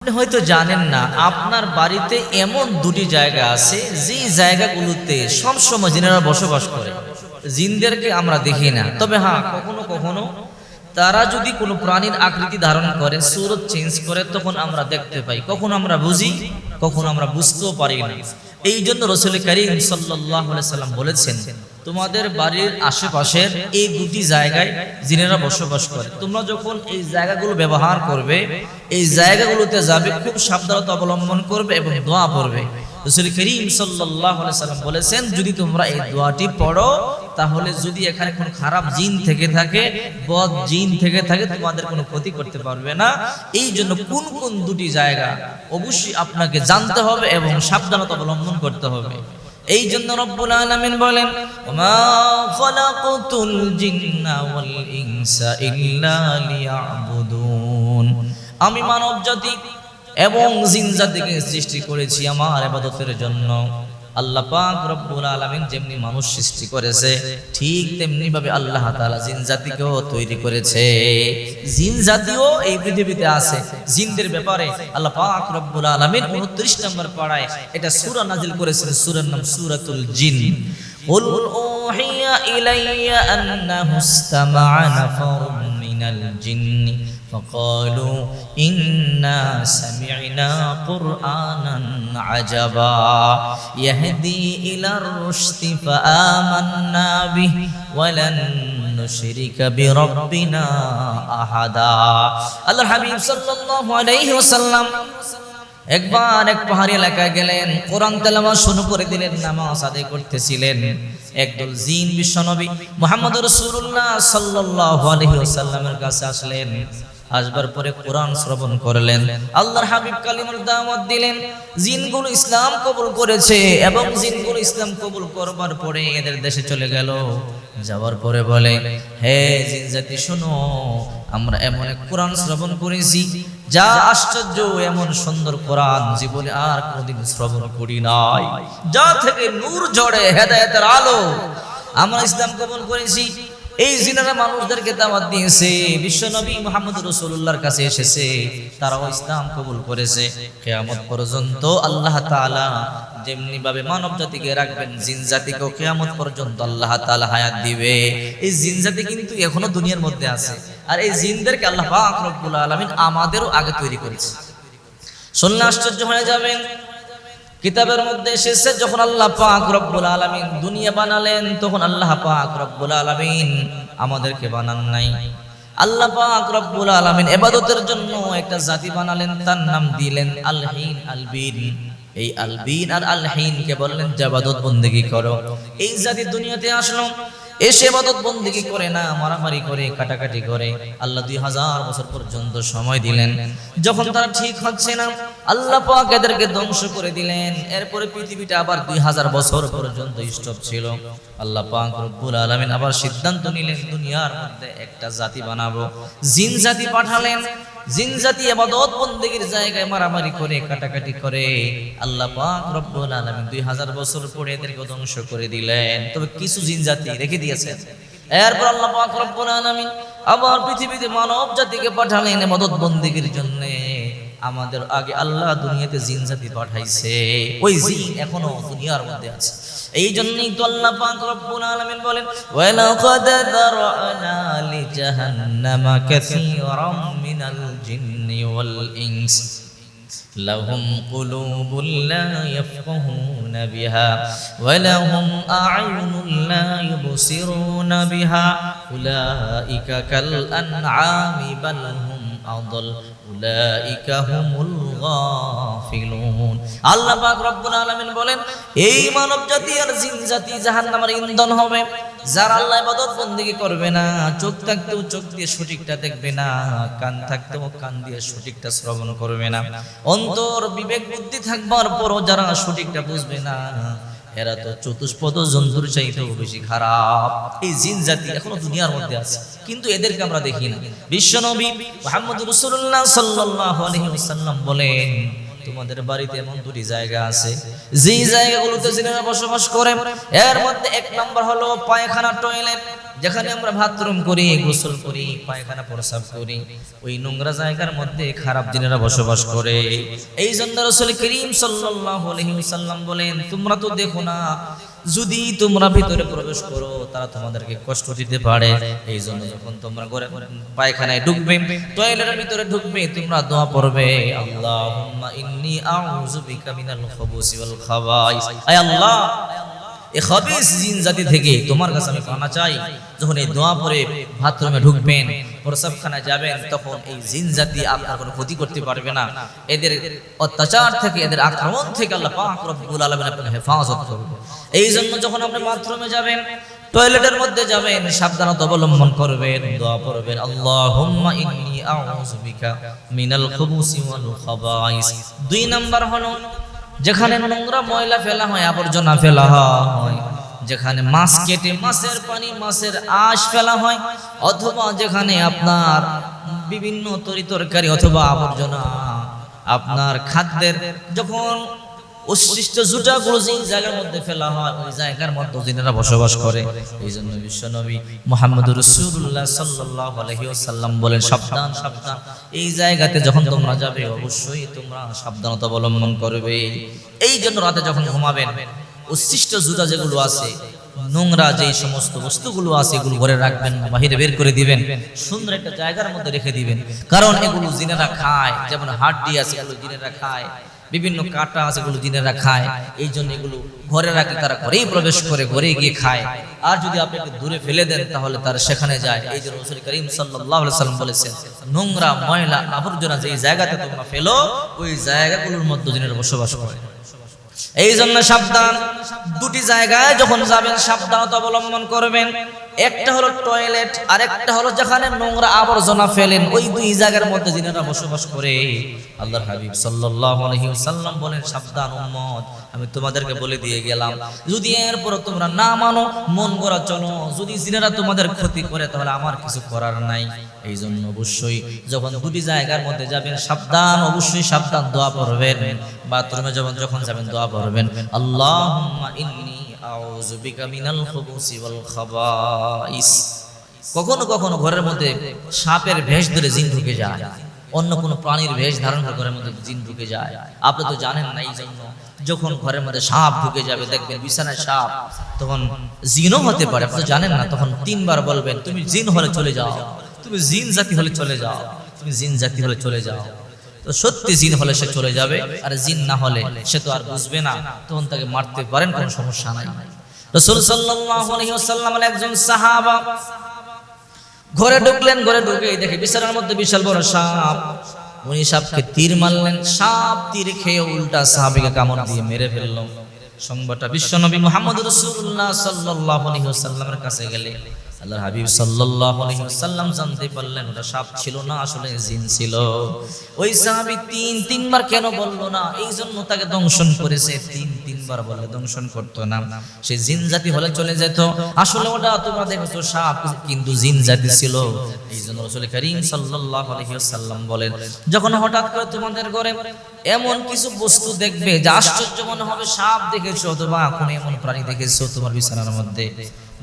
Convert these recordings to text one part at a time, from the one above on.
আপনি হয়তো জানেন না আপনার বাড়িতে এমন দুটি জায়গা আছে যে জায়গাগুলোতে সবসময় জিনেরা বসবাস করে। জিনদেরকে আমরা দেখি না, তবে হ্যাঁ কখনো কখনো তারা যদি কোনো প্রাণীর আকৃতি ধারণ করে, সুরত চেঞ্জ করে, তখন আমরা দেখতে পাই। কখনো আমরা বুঝি, কখনো আমরা বুঝতেও পারি না। এই জন্য রাসূল করিম সাল্লাল্লাহু আলাইহি সাল্লাম বলেছেন, তোমাদের বাড়ির আশেপাশের এই দুটি জায়গায় জিনেরা বসবাস করে। তোমরা যখন এই জায়গাগুলো ব্যবহার করবে, এই জায়গাগুলোতে যাবে, খুব সাবধানতা অবলম্বন করবে এবং দোয়া পড়বে। রাসূল করিম সাল্লাল্লাহু আলাইহি সাল্লাম বলেছেন, যদি তোমরা এই দোয়াটি পড়ো, তাহলে যদি এখানে কোনো খারাপ জিন থেকে থাকে, বদ জিন থেকে থাকে, তোমাদের কোনো ক্ষতি করতে পারবে না। এই জন্য কোন কোন দুটি জায়গা অবশ্যই আপনাকে জানতে হবে এবং সাবধানতা অবলম্বন করতে হবে। এই জন্য রব্বুল আলামিন বলেন, ওমা খালাকতুল জিন্না ওয়াল ইনসা ইল্লা লিয়াবুদুন। আমি মানব জাতি এবং জিন জাতিকে সৃষ্টি করেছি আমার ইবাদতের জন্য। আল্লাহ পাক রব্বুল আলামিন যেমনি মানুষ সৃষ্টি করেছে, ঠিক তেমনি ভাবে আল্লাহ তাআলা জিন জাতিকেও তৈরি করেছে। জিন জাতিও এই পৃথিবীতে আছে। জিনদের ব্যাপারে আল্লাহ পাক রব্বুল আলামিন 29 নম্বর পারায় এটা সূরা নাজিল করেছেন। সূরার নাম সূরাতুল জিন। কুল উহিয়া ইলাইয়া আন্নাহু ইসতামা'a নাফারুম মিনাল জিন্নি فقالوا إنا سمعنا قرآنا عجبا يهدي إلى الرشد فآمنا به ولن نشرك بربنا أحدا। আল্লাহর হাবিব সাল্লাল্লাহু আলাইহি ওয়াসাল্লাম একবার এক পাহাড়ি এলাকায় গেলেন, কোরআন তেলাওয়াত শুরু করে দিলেন, নামাজ আদায় করতেছিলেন। একদল জিন বিশ্বনবী মুহাম্মদুর রাসূলুল্লাহ সাল্লাল্লাহু আলাইহি ওয়াসাল্লামের কাছে আসলেন। আসবার পরে কোরআন শ্রবণ করলেন, আল্লাহর হাবিব কালিমার দাওয়াত দিলেন। জিনগুলো ইসলাম কবুল করেছে এবং জিনগুলো ইসলাম কবুল করবার পরে এদের দেশে চলে গেল। যাওয়ার পরে বলে, হে জিন জাতি শোনো, আমরা এমন এক কোরআন শ্রবণ করেছি যা আশ্চর্য, এমন সুন্দর কোরআন জীবনে আর কোনোদিন শ্রবণ করি নাই, যা থেকে নূর ঝরে, হেদায়েতের আলো। আমরা ইসলাম কবুল করেছি। এই জিনেরা মানুষদেরকে দাওয়াত দিয়েছে, বিশ্বনবী মুহাম্মদ রাসূলুল্লাহর কাছে এসেছে, তারাও ইসলাম কবুল করেছে। কিয়ামত পর্যন্ত আল্লাহ তাআলা যেমনি ভাবে মানব জাতিকে রাখবেন, জিন জাতিকেও কিয়ামত পর্যন্ত আল্লাহ তাআলা হায়াত দিবে। এই জিন জাতি কিন্তু এখনো দুনিয়ার মধ্যে আছে, আর এই জিনদেরকে আল্লাহ পাক রব্বুল আলামিন আমাদেরও আগে তৈরি করেছে। শুনলে আশ্চর্য হয়ে যাবেন। কিতাবের মধ্যে এসেছে, যখন আল্লাহ পাক রব্বুল আলামিন দুনিয়া বানালেন, তখন আল্লাহ পাক রব্বুল আলামিন আমাদেরকে বানান নাই। আল্লাহ পাক রব্বুল আলামিন ইবাদতের জন্য একটা জাতি বানালেন, তার নাম দিলেন আল হিন আল বিন। এই আল বিন আর আল হিন কে বললেন ইবাদত বندگی করো। এই জাতি দুনিয়াতে আসলো, এসে ইবাদত বندگی করে না, মারামারি করে, কাটাকাটি করে। আল্লাহ 2000 বছর পর্যন্ত সময় দিলেন। যখন তারা ঠিক হচ্ছে না, আল্লাহ পাক এদেরকে ধ্বংস করে দিলেন। এরপরে পৃথিবীটা আবার 2000 বছর পর্যন্ত স্টপ ছিল। আল্লাহ পাক রব্বুল আলামিন আবার সিদ্ধান্ত নিলেন, দুনিয়ার মধ্যে একটা জাতি বানাবো। জিন জাতি পাঠালেন। জিন জাতি ইবাদত বندگির জায়গায় মারামারি করে, কাটাকাটি করে। আল্লাহ পাক রব্বুল আলামিন 2000 বছর পরে এদেরকে ধ্বংস করে দিলেন। তবে কিছু জিন জাতি রেখে দিয়েছেন। এরপর আল্লাহ পাক রব্বুল আলামিন আবার পৃথিবীতে মানব জাতিকে পাঠালেন ইবাদত বندگির জন্য। আমাদের আগে আল্লাহ দুনিয়াতে জিন জাতি পাঠাইছে, ওই জিন এখনো দুনিয়ার মধ্যে আছে। এই জন্যই তো আল্লাহ পাক রব্বুল আলামিন বলেন, ওয়ালাকাদ যারানা লিজাহান্নামা কাসীরাম মিনাল জিন্নি ওয়াল ইনস লাহুম কুলুবুন লা ইয়াফকাহুনা বিহা ওয়া লাহুম আ'য়ুনুন লা ইউবসিরুনা বিহা উলাইকা কাল আন'আমি বাল হুম আদল উলাইকা হুমুল গাফিলুন। আল্লাহ পাক রব্বুল আলামিন বলেন, এই মানব জাতি আর জিন জাতি জাহান্নামের ইন্ধন হবে। যারা আল্লাহ ইবাদত বندگی করবে না, চোখ থাকতেও চোখ দিয়ে সঠিকটা দেখবে না, কান থাকতেও কান দিয়ে সঠিকটা শ্রবণ করবে না, অন্তর বিবেক বুদ্ধি থাকবার পরও যারা সঠিকটা বুঝবে না, এরা তো চতুষ্পদ জন্তুর চাইতেও বেশি খারাপ। এই জিন জাতি এখনো দুনিয়ার মধ্যে আছে, কিন্তু এদেরকে আমরা দেখি না। বিশ্বনবী মুহাম্মদ রাসূলুল্লাহ সাল্লাল্লাহু আলাইহি ওয়াসাল্লাম বলেন, তোমাদের বাড়িতে এমন দুটি জায়গা আছে যেই জায়গাগুলোতে জিনেরা বসবাস করে। এর মধ্যে এক নাম্বার হলো পায়খানা, টয়লেট, যেখানে আমরা বাথরুম করি, গোসল করি, পায়খানা প্রস্রাব করি, ওই নোংরা জায়গার মধ্যে খারাপ জিনেরা বসবাস করে। এই জন্য রাসূল করিম সাল্লাল্লাহু আলাইহি ওয়াসাল্লাম বলেন, তোমরা তো দেখো না, যদি তোমরা ভিতরে প্রবেশ করো তারা তোমাদেরকে কষ্ট দিতে পারে। এই জন্য যখন তোমরা ঘরে পায়খানায় ঢুকবে, টয়লেটের ভিতরে ঢুকবে, তোমরা দোয়া পড়বে, আল্লাহুম্মা ইন্নী আউযু বিকা মিনাল খুবুসি ওয়াল খাবাইস। আয় আল্লাহ, এই খাবিস জিন জাতি থেকে তোমার কাছে আমি পানা চাই। যখন এই দোয়া পড়ে বাথরুমে ঢুকবেন, প্রস্রাবখানায় যাবেন, তখন এই জিন জাতি আপনার কোনো ক্ষতি করতে পারবে না। এদের অত্যাচার থেকে, এদের আক্রমণ থেকে আল্লাহ পাক রব্বুল আলামিন আপনাকে হেফাজত করবে। এই জন্য যখন আপনি বাথরুমে যাবেন, টয়লেটের মধ্যে যাবেন, সাবধানতা অবলম্বন করবেন, দোয়া পড়বেন, আল্লাহুম্মা ইন্নী আউযু বিকা মিনাল খুবুসি ওয়াল খাবাইস। 2 নাম্বার হলো যেখানে নোংরা ময়লা ফেলা হয়, আবর্জনা ফেলা হয়, যেখানে মাছ কেটে মাছের পানি, মাছের আঁশ ফেলা হয়, অথবা যেখানে আপনার বিভিন্ন তরিতরকারি অথবা আবর্জনা, আপনার খাদ্যের যখন অবশিষ্ট জুটাগুলো যে জায়গার মধ্যে ফেলা হয়, ওই জায়গার মধ্যে জিনেরা বসবাস করে। এই জন্য বিশ্বনবী মুহাম্মদুর রাসূলুল্লাহ সাল্লাল্লাহু আলাইহি ওয়াসাল্লাম বলেন, সাবধান সাবধান, এই জায়গাতে যখন তোমরা যাবে অবশ্যই তোমরা সাবধানতা অবলম্বন করবে। এই জন্য রাতে যখন ঘুমাবেন, অবশিষ্ট জুতা যেগুলো আছে, নোংরা যে সমস্ত বস্তুগুলো আছে, এগুলো ঘরে রাখবেন না, বাহিরে বের করে দিবেন, সুন্দর একটা জায়গার মধ্যে রেখে দিবেন। কারণ এগুলো জিনেরা খায়, যেমন হাড্ডি আছে এগুলো জিনেরা খায়, বিভিন্ন কাটা আছে এগুলো জিনেরা খায়। এই জন্য এগুলো ঘরে রাখলে তারা ঘরেই প্রবেশ করে, ঘরে গিয়ে খায়। আর যদি আপনি একটু দূরে ফেলে দেন তাহলে তারা সেখানে যায়। এই জন্য রাসূল করিম সাল্লাল্লাহু আলাইহি ওয়াসাল্লাম বলেছেন, নোংরা ময়লা আবর্জনা যেই জায়গাতে তোমরা ফেলো, ওই জায়গাগুলোর মধ্যে জিনেরা বসবাস করে। এই জন্য সাবধান, 2টি জায়গায় যখন যাবেন সাবধানতা অবলম্বন করবেন। একটা হলো টয়লেট, আর একটা হলো যেখানে নোংরা আবর্জনা ফেলেন, ওই 2 জায়গার মধ্যে জিনেরা বসবাস করে। আল্লাহর হাবিব সাল্লাল্লাহু আলাইহি ওয়াসাল্লাম বলেন, সাবধান উম্মত, আমি তোমাদেরকে বলে দিয়ে গেলাম, যদি এরপর তোমরা না মানো, মন গড়া চলো, যদি জিনেরা তোমাদের ক্ষতি করে তাহলে আমার কিছু করার নাই। এই জন্য অবশ্যই যখন 2টি জায়গার মধ্যে যাবেন সাবধান, অবশ্যই সাবধান, দোয়া পড়বেন। বাথরুমে যখন যাবেন দোয়া পড়বেন, আল্লাহুম্মা ইন্নী আউযু বিকা মিনাল খুবুসি ওয়াল খাবাইস। কখনো কখনো ঘরের মধ্যে সাপের ভেষ ধরে জিন ঢুকে যায়, অন্য কোনো প্রাণীর ভেষ ধারণ করে ঘরের মধ্যে জিন ঢুকে যায়। আপনি তো জানেন না। এই জন্য যখন ঘরের মধ্যে সাপ ঢুকে যাবে, দেখবেন বিছানায় সাপ, তখন জিনও হতে পারে, আপনি জানেন না। তখন 3 বার বলবেন, তুমি জিন হলে চলে যাও, তুমি জিন জাতি হলে চলে যাও, তুমি জিন জাতি হলে চলে যাও। তো সত্যি জিন হলে সে চলে যাবে, আর জিন না হলে সে তো আর বুঝবে না, তখন তাকে মারতে পারেন, কোনো সমস্যা নাই। রাসূল সাল্লাল্লাহু আলাইহি ওয়াসাল্লামের একজন সাহাবা ঘরে ঢুকলেন, ঘরে ঢুকে দেখে বিছানার মধ্যে বিশাল বড় সাপ। উনি সাপকে তীর মারলেন, সাপ তীর খেয়ে উল্টা সাহাবীকে কামড় দিয়ে মেরে ফেলল। সংবাদটা বিশ্বনবী মুহাম্মদ রাসূলুল্লাহ সাল্লাল্লাহু আলাইহি ওয়াসাল্লামের কাছে গেলে আল্লাহর হাবিব সাল্লাল্লাহু আলাইহি ওয়াসাল্লাম জানতে পারলেন ওটা সাপ ছিল না, আসলে জিন ছিল। ওই সাহাবী 3 বার কেন বলল না? এই জন্য তাকে দংশন করেছে। 3 বার বললে দংশন করতো না, সে জিন জাতি হলে চলে যেত। আসলে ওটা তোমরা দেখছো সাপ, কিন্তু জিন জাতি ছিল। এই জন্য রাসূল করিম সাল্লাল্লাহু আলাইহি ওয়াসাল্লাম বলেন, যখন হঠাৎ করে তোমাদের ঘরে এমন কিছু বস্তু দেখবে যা আশ্চর্য মনে হবে, সাপ দেখেছো অথবা কোনো এমন প্রাণী দেখেছো তোমার বিছানার মধ্যে,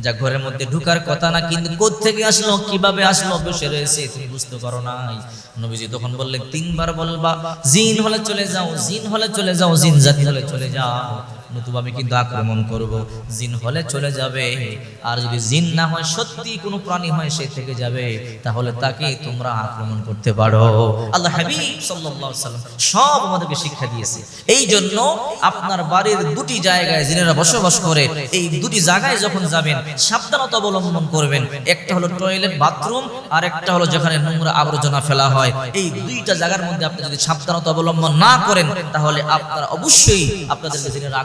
যা ঘরের মধ্যে ঢুকার কথা না, কিন্তু কোত্থেকে আসলো, কিভাবে আসলো, বসে রয়েছে, তুমি বুঝতে পারো নাই। নবীজি তখন বললেন, 3 বার বলবা, জিন হলে চলে যাও, জিন হলে চলে যাও, জিন জাতি হলে চলে যাও, নতুবা আমি কিন্তু আক্রমণ করব। জিন হলে চলে যাবে, আর যদি জিন না হয়, সত্যি কোনো প্রাণী হয়, সে থেকে যাবে, তাহলে তাকে তোমরা আক্রমণ করতে পারো। আল্লাহ হাবিব সাল্লাল্লাহু আলাইহি ওয়াসাল্লাম সব আমাদেরকে শিক্ষা দিয়েছে। এই জন্য আপনার বাড়ির 2টি জায়গায় জিনেরা বসবাস করে, এই 2টি জায়গায় যখন যাবেন সাবধানতা অবলম্বন করবেন। একটা হলো টয়লেট, বাথরুম, আর একটা হলো যেখানে নোংরা আবর্জনা ফেলা হয়। এই 2টা জায়গার মধ্যে আপনি যদি সাবধানতা অবলম্বন না করেন, তাহলে আপনারা অবশ্যই আপনাদেরকে জিনেরা